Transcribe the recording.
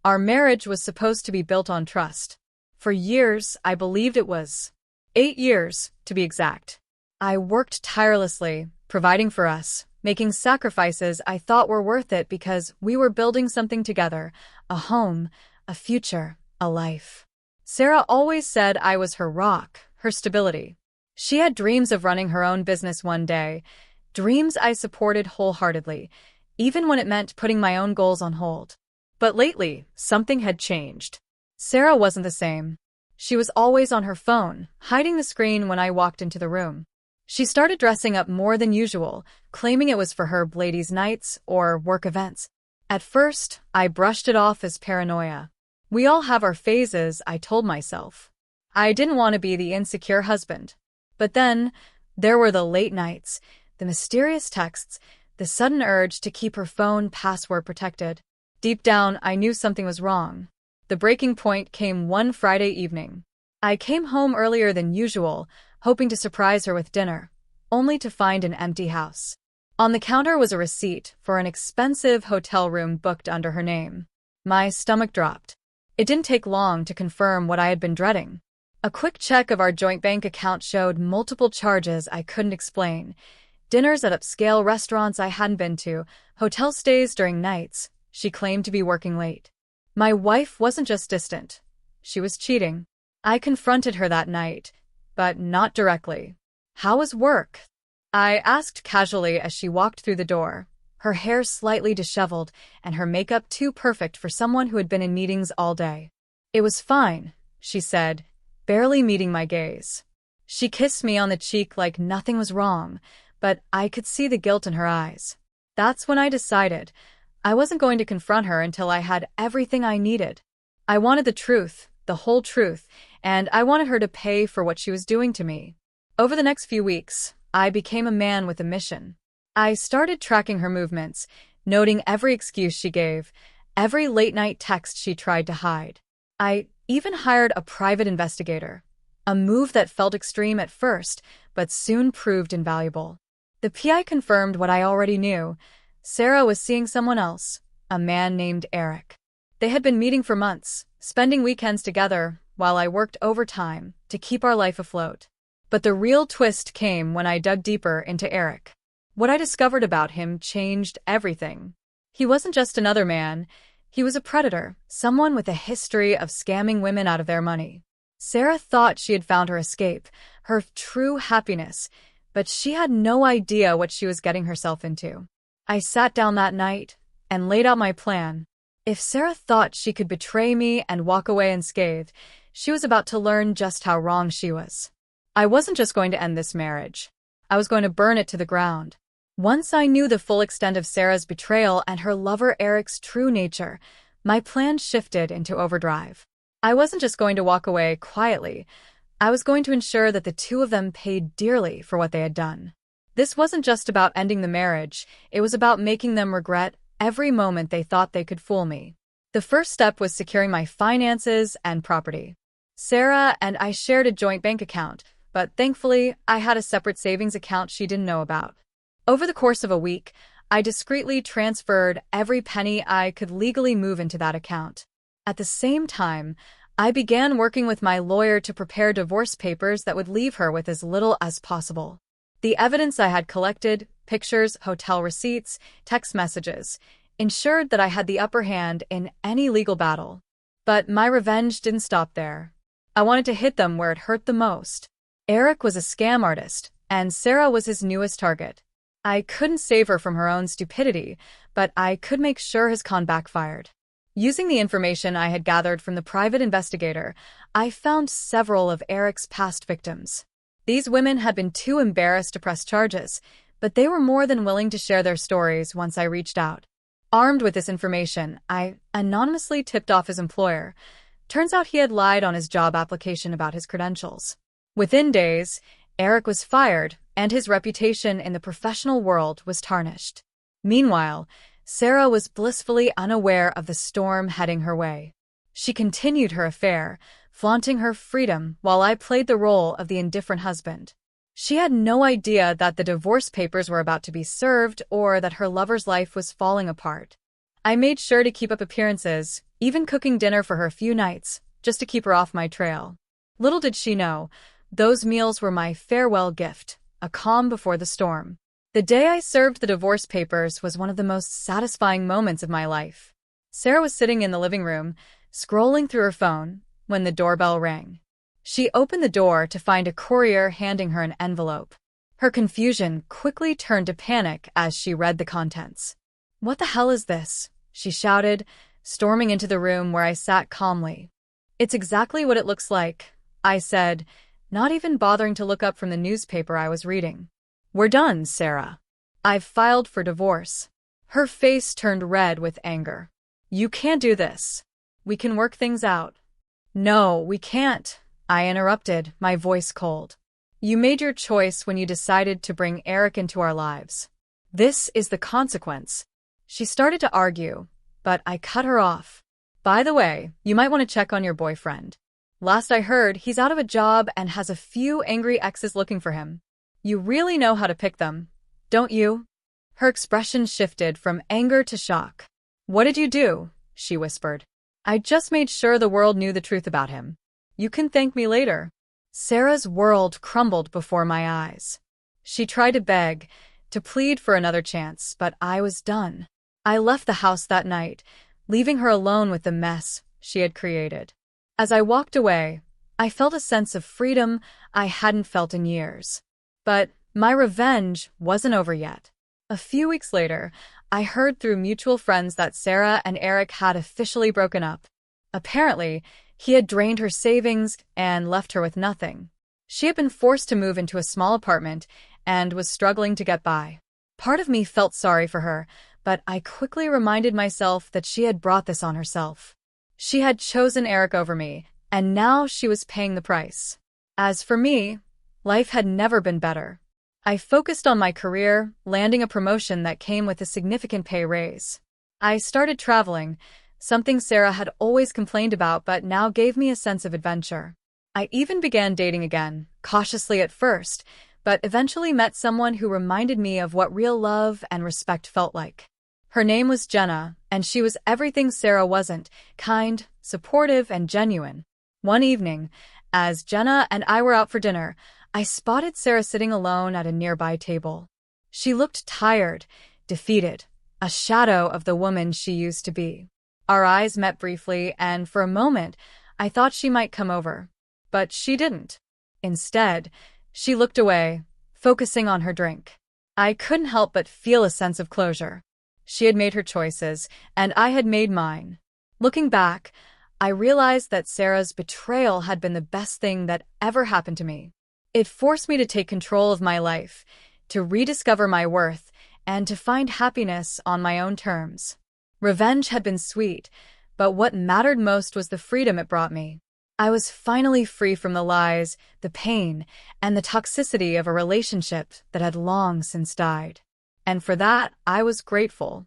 Our marriage was supposed to be built on trust. For years, I believed it was. 8 years, to be exact. I worked tirelessly, providing for us, making sacrifices I thought were worth it because we were building something together, a home, a future, a life. Sarah always said I was her rock, her stability. She had dreams of running her own business one day, dreams I supported wholeheartedly, even when it meant putting my own goals on hold. But lately, something had changed. Sarah wasn't the same. She was always on her phone, hiding the screen when I walked into the room. She started dressing up more than usual, claiming it was for her ladies' nights or work events. At first, I brushed it off as paranoia. We all have our phases, I told myself. I didn't want to be the insecure husband. But then, there were the late nights, the mysterious texts, the sudden urge to keep her phone password protected. Deep down, I knew something was wrong. The breaking point came one Friday evening. I came home earlier than usual, hoping to surprise her with dinner, only to find an empty house. On the counter was a receipt for an expensive hotel room booked under her name. My stomach dropped. It didn't take long to confirm what I had been dreading. A quick check of our joint bank account showed multiple charges I couldn't explain. Dinners at upscale restaurants I hadn't been to, hotel stays during nights. She claimed to be working late. My wife wasn't just distant. She was cheating. I confronted her that night, but not directly. How was work? I asked casually as she walked through the door, her hair slightly disheveled and her makeup too perfect for someone who had been in meetings all day. It was fine, she said, barely meeting my gaze. She kissed me on the cheek like nothing was wrong, but I could see the guilt in her eyes. That's when I decided I wasn't going to confront her until I had everything I needed. I wanted the truth, the whole truth, and I wanted her to pay for what she was doing to me. Over the next few weeks, I became a man with a mission. I started tracking her movements, noting every excuse she gave, every late-night text she tried to hide. I even hired a private investigator, a move that felt extreme at first, but soon proved invaluable. The PI confirmed what I already knew. Sarah was seeing someone else, a man named Eric. They had been meeting for months, spending weekends together, while I worked overtime to keep our life afloat. But the real twist came when I dug deeper into Eric. What I discovered about him changed everything. He wasn't just another man. He was a predator, someone with a history of scamming women out of their money. Sarah thought she had found her escape, her true happiness, but she had no idea what she was getting herself into. I sat down that night and laid out my plan. If Sarah thought she could betray me and walk away unscathed, she was about to learn just how wrong she was. I wasn't just going to end this marriage. I was going to burn it to the ground. Once I knew the full extent of Sarah's betrayal and her lover Eric's true nature, my plan shifted into overdrive. I wasn't just going to walk away quietly. I was going to ensure that the two of them paid dearly for what they had done. This wasn't just about ending the marriage, it was about making them regret every moment they thought they could fool me. The first step was securing my finances and property. Sarah and I shared a joint bank account, but thankfully, I had a separate savings account she didn't know about. Over the course of a week, I discreetly transferred every penny I could legally move into that account. At the same time, I began working with my lawyer to prepare divorce papers that would leave her with as little as possible. The evidence I had collected, pictures, hotel receipts, text messages, ensured that I had the upper hand in any legal battle. But my revenge didn't stop there. I wanted to hit them where it hurt the most. Eric was a scam artist, and Sarah was his newest target. I couldn't save her from her own stupidity, but I could make sure his con backfired. Using the information I had gathered from the private investigator, I found several of Eric's past victims. These women had been too embarrassed to press charges, but they were more than willing to share their stories once I reached out. Armed with this information, I anonymously tipped off his employer. Turns out he had lied on his job application about his credentials. Within days, Eric was fired, and his reputation in the professional world was tarnished. Meanwhile, Sarah was blissfully unaware of the storm heading her way. She continued her affair, flaunting her freedom while I played the role of the indifferent husband. She had no idea that the divorce papers were about to be served or that her lover's life was falling apart. I made sure to keep up appearances, even cooking dinner for her a few nights, just to keep her off my trail. Little did she know, those meals were my farewell gift, a calm before the storm. The day I served the divorce papers was one of the most satisfying moments of my life. Sarah was sitting in the living room, scrolling through her phone, when the doorbell rang. She opened the door to find a courier handing her an envelope. Her confusion quickly turned to panic as she read the contents. "What the hell is this?" she shouted, storming into the room where I sat calmly. "It's exactly what it looks like," I said, not even bothering to look up from the newspaper I was reading. "We're done, Sarah. I've filed for divorce." Her face turned red with anger. "You can't do this. We can work things out." "No, we can't," I interrupted, my voice cold. "You made your choice when you decided to bring Eric into our lives. This is the consequence." She started to argue, but I cut her off. "By the way, you might want to check on your boyfriend. Last I heard, he's out of a job and has a few angry exes looking for him. You really know how to pick them, don't you?" Her expression shifted from anger to shock. "What did you do?" she whispered. "I just made sure the world knew the truth about him. You can thank me later." Sarah's world crumbled before my eyes. She tried to beg, to plead for another chance, but I was done. I left the house that night, leaving her alone with the mess she had created. As I walked away, I felt a sense of freedom I hadn't felt in years. But my revenge wasn't over yet. A few weeks later, I heard through mutual friends that Sarah and Eric had officially broken up. Apparently, he had drained her savings and left her with nothing. She had been forced to move into a small apartment and was struggling to get by. Part of me felt sorry for her, but I quickly reminded myself that she had brought this on herself. She had chosen Eric over me, and now she was paying the price. As for me, life had never been better. I focused on my career, landing a promotion that came with a significant pay raise. I started traveling, something Sarah had always complained about but now gave me a sense of adventure. I even began dating again, cautiously at first, but eventually met someone who reminded me of what real love and respect felt like. Her name was Jenna, and she was everything Sarah wasn't: kind, supportive, and genuine. One evening, as Jenna and I were out for dinner, I spotted Sarah sitting alone at a nearby table. She looked tired, defeated, a shadow of the woman she used to be. Our eyes met briefly, and for a moment, I thought she might come over. But she didn't. Instead, she looked away, focusing on her drink. I couldn't help but feel a sense of closure. She had made her choices, and I had made mine. Looking back, I realized that Sarah's betrayal had been the best thing that ever happened to me. It forced me to take control of my life, to rediscover my worth, and to find happiness on my own terms. Revenge had been sweet, but what mattered most was the freedom it brought me. I was finally free from the lies, the pain, and the toxicity of a relationship that had long since died. And for that, I was grateful.